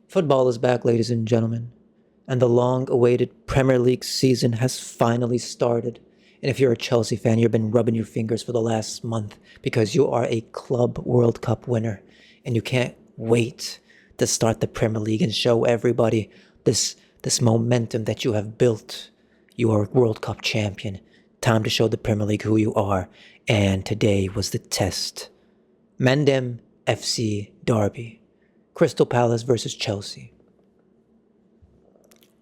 Football is back, ladies and gentlemen, and the long awaited Premier League season has finally started. And if you're a Chelsea fan, you've been rubbing your fingers for the last month because you are a Club World Cup winner and you can't wait to start the Premier League and show everybody this momentum that you have built. You are a World Cup champion. Time to show the Premier League who you are. And today was the test. Mendem FC Derby. Crystal Palace versus Chelsea.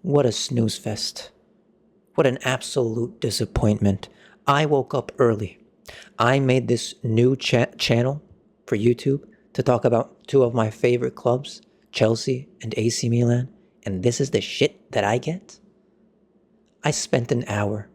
What a snooze fest. What an absolute disappointment. I woke up early. I made this new channel for YouTube to talk about two of my favorite clubs, Chelsea and AC Milan, and this is the shit that I get? I spent an hour,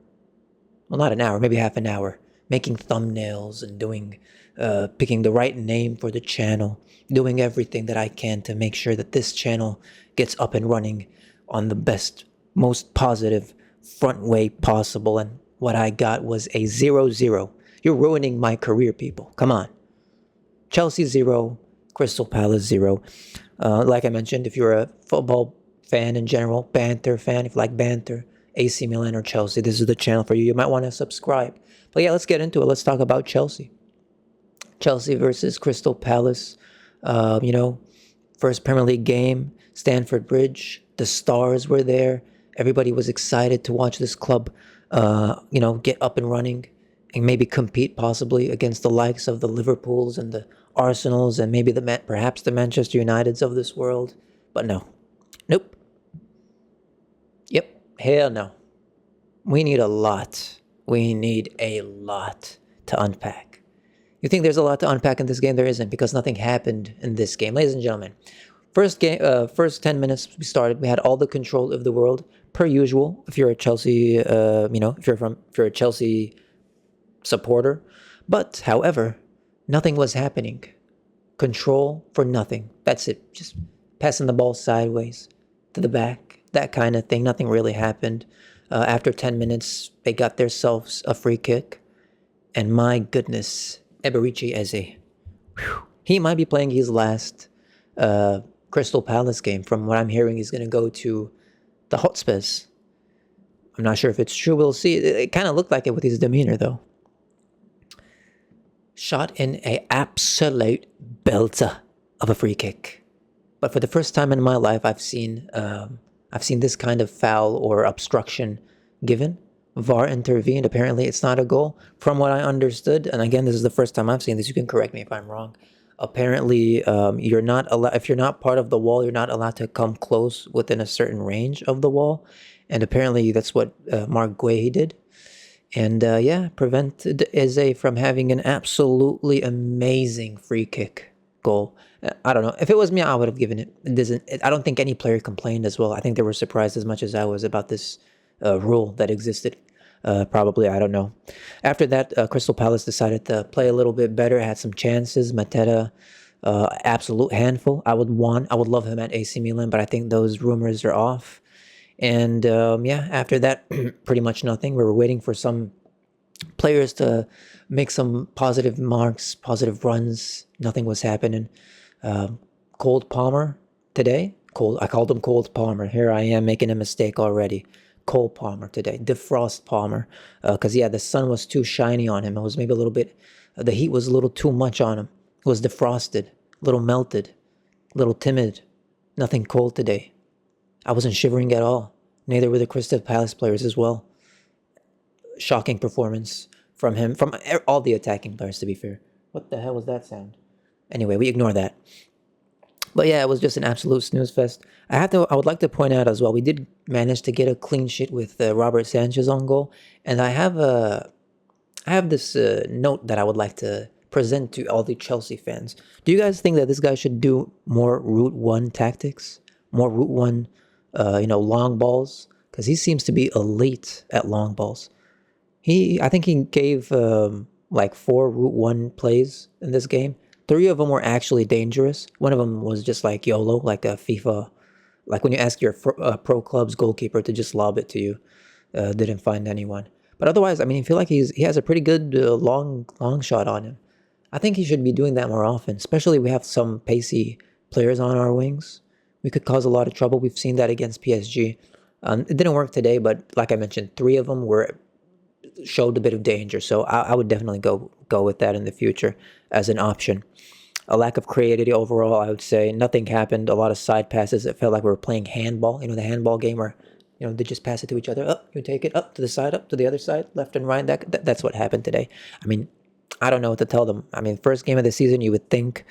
well, not an hour, maybe half an hour, making thumbnails and picking the right name for the channel, doing everything that I can to make sure that this channel gets up and running on the best, most positive front way possible. And what I got was a 0-0. You're ruining my career, people. Come on. Chelsea 0, Crystal Palace 0. Like I mentioned, if you're a football fan in general, banter fan, if you like banter, AC Milan or Chelsea, this is the channel for you. You might want to subscribe. But yeah, let's get into it. Let's talk about Chelsea. Chelsea versus Crystal Palace. First Premier League game, Stamford Bridge. The stars were there. Everybody was excited to watch this club, get up and running and maybe compete possibly against the likes of the Liverpools and the Arsenals and maybe perhaps the Manchester Uniteds of this world. But no. Nope. Yep. Hell no. We need a lot. We need a lot to unpack. You think there's a lot to unpack in this game? There isn't, because nothing happened in this game. Ladies and gentlemen, first 10 minutes we started, we had all the control of the world, per usual. If you're a Chelsea, if you're a Chelsea supporter. But, however, nothing was happening. Control for nothing. That's it. Just passing the ball sideways to the back, that kind of thing. Nothing really happened. After 10 minutes, they got themselves a free kick. And my goodness, Eberici Eze. He might be playing his last Crystal Palace game. From what I'm hearing, he's going to go to the Hotspurs. I'm not sure if it's true. We'll see. It kind of looked like it with his demeanor, though. Shot in an absolute belter of a free kick. But for the first time in my life, I've seen this kind of foul or obstruction given. VAR intervened. Apparently, it's not a goal. From what I understood, and again, this is the first time I've seen this. You can correct me if I'm wrong. Apparently, you're not allowed, if you're not part of the wall, you're not allowed to come close within a certain range of the wall. And apparently, that's what Mark Guehi did. And prevented Eze from having an absolutely amazing free kick goal. I don't know. If it was me, I would have given it. I don't think any player complained as well. I think they were surprised as much as I was about this rule that existed. Probably, I don't know. After that, Crystal Palace decided to play a little bit better, had some chances. Mateta, absolute handful. I would love him at AC Milan, but I think those rumors are off. And after that, pretty much nothing. We were waiting for some players to make some positive marks, positive runs. Nothing was happening. Cold Palmer today. I called him Cold Palmer. Here I am making a mistake already. Cole Palmer today. Defrost Palmer. Because, the sun was too shiny on him. It was maybe a little bit, the heat was a little too much on him. It was defrosted, a little melted, a little timid. Nothing cold today. I wasn't shivering at all. Neither were the Crystal Palace players as well. Shocking performance from him, from all the attacking players, to be fair. What the hell was that sound? Anyway, we ignore that. But yeah, it was just an absolute snooze fest. I would like to point out as well, we did manage to get a clean sheet with Robert Sanchez on goal. And I have this note that I would like to present to all the Chelsea fans. Do you guys think that this guy should do more Route 1 tactics? More Route 1 long balls, because he seems to be elite at long balls. I think he gave 4 Route 1 plays in this game. 3 of them were actually dangerous. One of them was just like YOLO, like a FIFA, like when you ask your pro club's goalkeeper to just lob it to you. Didn't find anyone. But otherwise, I feel like he has a pretty good long shot on him. I think he should be doing that more often, especially we have some pacey players on our wings. We could cause a lot of trouble. We've seen that against PSG. It didn't work today, but like I mentioned, three of them showed a bit of danger. So I would definitely go with that in the future as an option. A lack of creativity overall, I would say. Nothing happened. A lot of side passes. It felt like we were playing handball. The handball game where they just pass it to each other. Up, you take it up to the side, up to the other side, left and right. That's what happened today. I mean, I don't know what to tell them. I mean, first game of the season, you would think.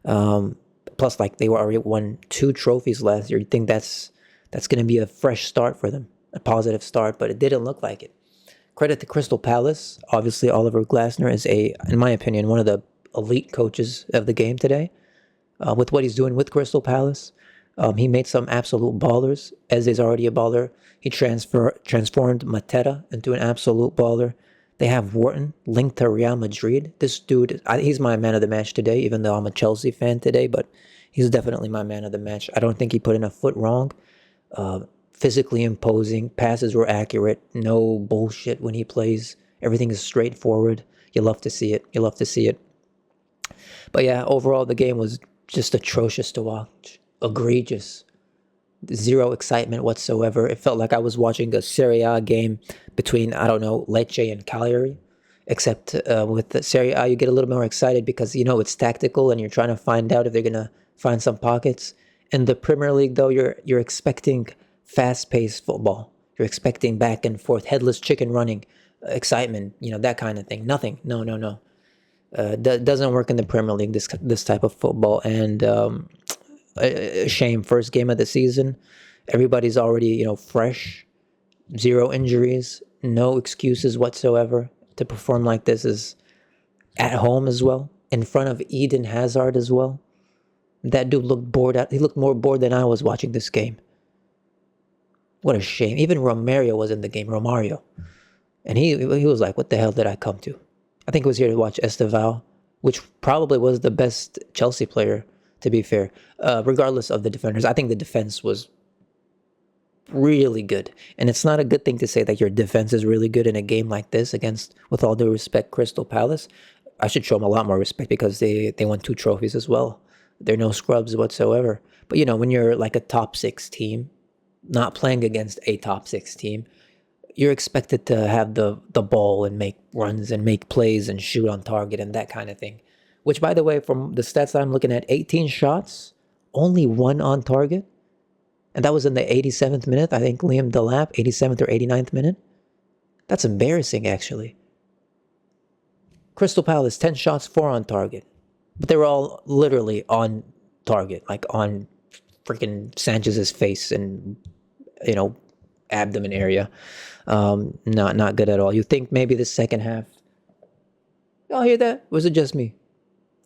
Plus, like they were already won 2 trophies last year. You think that's going to be a fresh start for them, a positive start, but it didn't look like it. Credit to Crystal Palace. Obviously, Oliver Glasner is in my opinion, one of the elite coaches of the game today. With what he's doing with Crystal Palace, he made some absolute ballers. Eze is already a baller. He transformed Mateta into an absolute baller. They have Wharton linked to Real Madrid. This dude, he's my man of the match today, even though I'm a Chelsea fan today, but he's definitely my man of the match. I don't think he put in a foot wrong. Physically imposing, passes were accurate, no bullshit when he plays. Everything is straightforward. You love to see it. You love to see it. But yeah, overall, the game was just atrocious to watch. Egregious. Zero excitement whatsoever. It felt like I was watching a Serie A game between, I don't know, Lecce and Cagliari. Except with the Serie A, you get a little more excited because, it's tactical and you're trying to find out if they're going to find some pockets. In the Premier League, though, you're expecting fast-paced football. You're expecting back and forth, headless chicken running, excitement, that kind of thing. Nothing. No. Doesn't work in the Premier League, this type of football. And a shame. First game of the season, everybody's already fresh, 0 injuries, no excuses whatsoever to perform like this. Is at home as well, in front of Eden Hazard as well. That dude looked bored out. He looked more bored than I was watching this game. What a shame. Even Romario was in the game. Romario, and he was like, "What the hell did I come to?" I think he was here to watch Esteval, which probably was the best Chelsea player, to be fair, regardless of the defenders. I think the defense was really good. And it's not a good thing to say that your defense is really good in a game like this against, with all due respect, Crystal Palace. I should show them a lot more respect because they won 2 trophies as well. They're no scrubs whatsoever. But, when you're like a top 6 team, not playing against a top 6 team, you're expected to have the ball and make runs and make plays and shoot on target and that kind of thing. Which, by the way, from the stats that I'm looking at, 18 shots, only 1 on target. And that was in the 87th minute. I think Liam Delap, 87th or 89th minute. That's embarrassing, actually. Crystal Palace, 10 shots, 4 on target. But they were all literally on target, like on freaking Sanchez's face and, abdomen area. Not good at all. You think maybe the second half... Y'all hear that? Was it just me?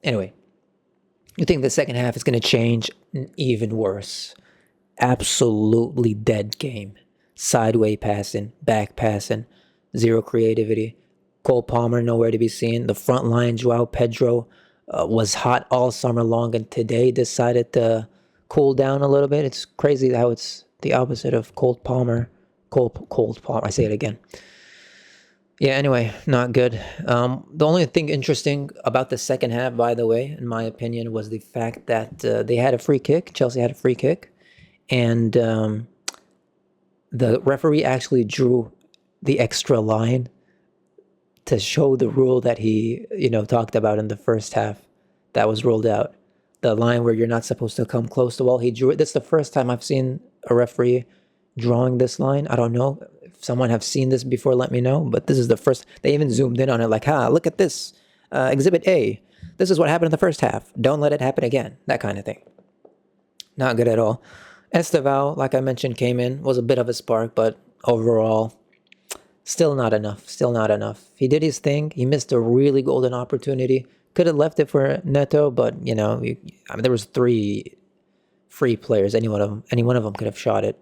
Anyway, you think the second half is going to change? Even worse. Absolutely dead game. Sideway passing, back passing, 0 creativity. Cole Palmer nowhere to be seen. The front line, Joao Pedro, was hot all summer long and today decided to cool down a little bit. It's crazy how it's the opposite of Cold Palmer. Cold Palmer. I say it again. Yeah, anyway, not good. The only thing interesting about the second half, by the way, in my opinion, was the fact that they had a free kick. Chelsea had a free kick. And the referee actually drew the extra line to show the rule that he, talked about in the first half. That was ruled out. The line where you're not supposed to come close to the wall. He drew it. That's the first time I've seen a referee drawing this line. I don't know. If someone have seen this before, let me know. But this is the first. They even zoomed in on it like, look at this. Exhibit A. This is what happened in the first half. Don't let it happen again. That kind of thing. Not good at all. Esteval, like I mentioned, came in. Was a bit of a spark, but overall, still not enough. Still not enough. He did his thing. He missed a really golden opportunity. Could have left it for Neto, but, there was 3 free players. Any one of them could have shot it.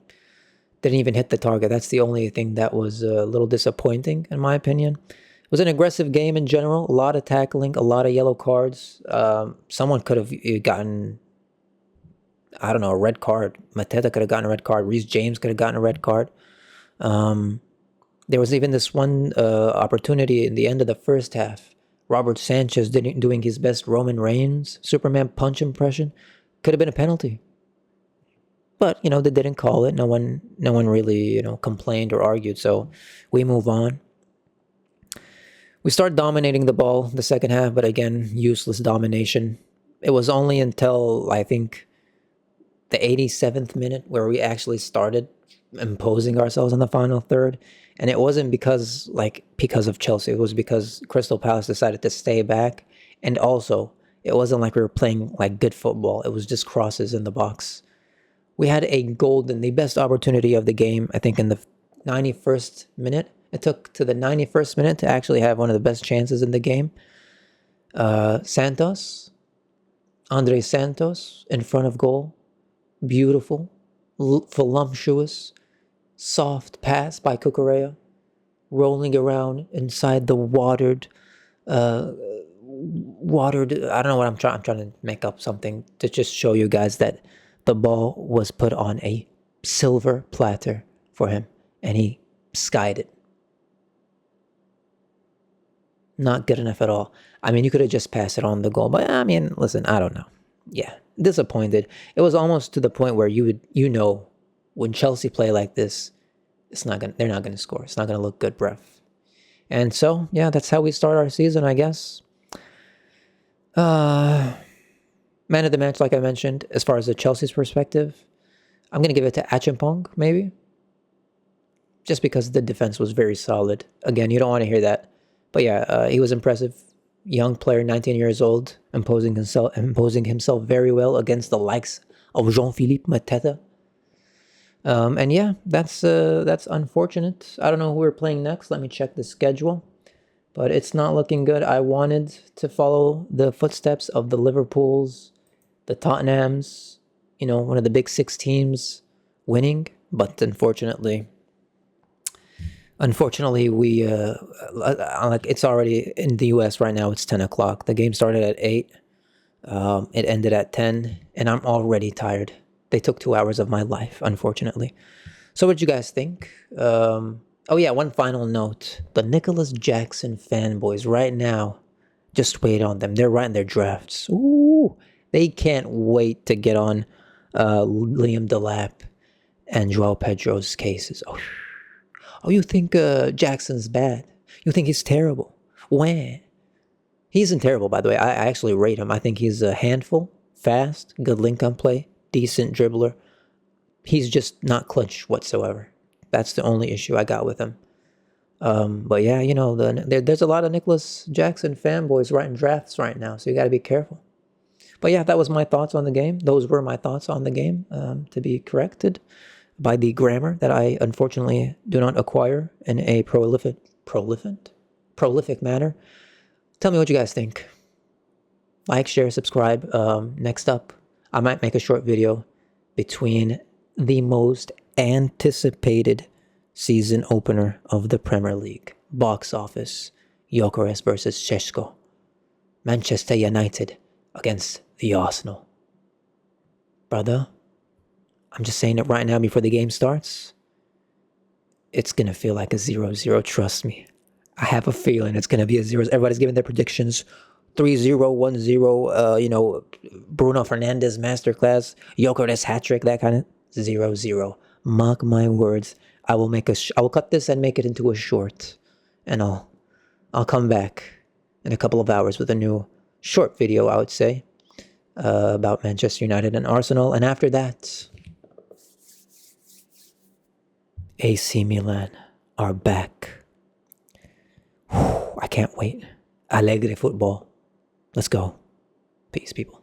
Didn't even hit the target. That's the only thing that was a little disappointing, in my opinion. It was an aggressive game in general. A lot of tackling, a lot of yellow cards. Someone could have gotten, I don't know, a red card. Mateta could have gotten a red card. Reece James could have gotten a red card. There was even this one opportunity in the end of the first half. Robert Sanchez doing his best Roman Reigns Superman punch impression. Could have been a penalty. But they didn't call it. No one really complained or argued. So we move on. We start dominating the ball the second half, but again, useless domination. It was only until I think the 87th minute where we actually started imposing ourselves in the final third. And it wasn't because of Chelsea. It was because Crystal Palace decided to stay back. And also, it wasn't like we were playing like good football. It was just crosses in the box. We had the best opportunity of the game, I think, in the 91st minute. It took to the 91st minute to actually have one of the best chances in the game. Andre Santos in front of goal. Beautiful, voluptuous, soft pass by Cucurella, rolling around inside the watered. I don't know what I'm trying. I'm trying to make up something to just show you guys that the ball was put on a silver platter for him, and he skied it. Not good enough at all. I mean, you could have just passed it on the goal, but I mean, listen, I don't know. Yeah, disappointed. It was almost to the point where when Chelsea play like this, they're not gonna score. It's not gonna look good, bruv. And so, yeah, that's how we start our season, I guess. Man of the match, like I mentioned, as far as the Chelsea's perspective, I'm gonna give it to Achimpong, maybe. Just because the defense was very solid. Again, you don't want to hear that. But yeah, he was impressive. Young player, 19 years old, imposing himself very well against the likes of Jean-Philippe Mateta. And yeah, that's unfortunate. I don't know who we're playing next. Let me check the schedule. But it's not looking good. I wanted to follow the footsteps of the Liverpools, the Tottenhams, one of the big six teams winning. But unfortunately, we it's already in the US right now. It's 10 o'clock. The game started at 8. It ended at 10, and I'm already tired. They took 2 hours of my life, unfortunately. So what did you guys think? Oh yeah, one final note. The Nicholas Jackson fanboys right now, just wait on them. They're writing their drafts. Ooh, they can't wait to get on Liam Delap and Joao Pedro's cases. Oh, you think Jackson's bad? You think he's terrible? When? He isn't terrible, by the way. I actually rate him. I think he's a handful, fast, good link-up play, decent dribbler. He's just not clutch whatsoever. That's the only issue I got with him. But yeah, there's a lot of Nicholas Jackson fanboys writing drafts right now, so you got to be careful. But yeah, that was my thoughts on the game. Those were my thoughts on the game, to be corrected by the grammar that I unfortunately do not acquire in a prolific manner. Tell me what you guys think. Like, share, subscribe. Next up, I might make a short video between the most anticipated season opener of the Premier League. Box office, Gyökeres versus Šeško. Manchester United against the Arsenal. Brother, I'm just saying it right now before the game starts. It's going to feel like a 0-0, trust me. I have a feeling it's going to be a 0. Everybody's giving their predictions. 3-0, 1-0, Bruno Fernandes masterclass, Gyökeres hat-trick, that kind of 0-0. Mark my words. I will cut this and make it into a short. And I'll come back in a couple of hours with a new short video, I would say, about Manchester United and Arsenal. And after that, AC Milan are back. I can't wait. Allegri football. Let's go. Peace, people.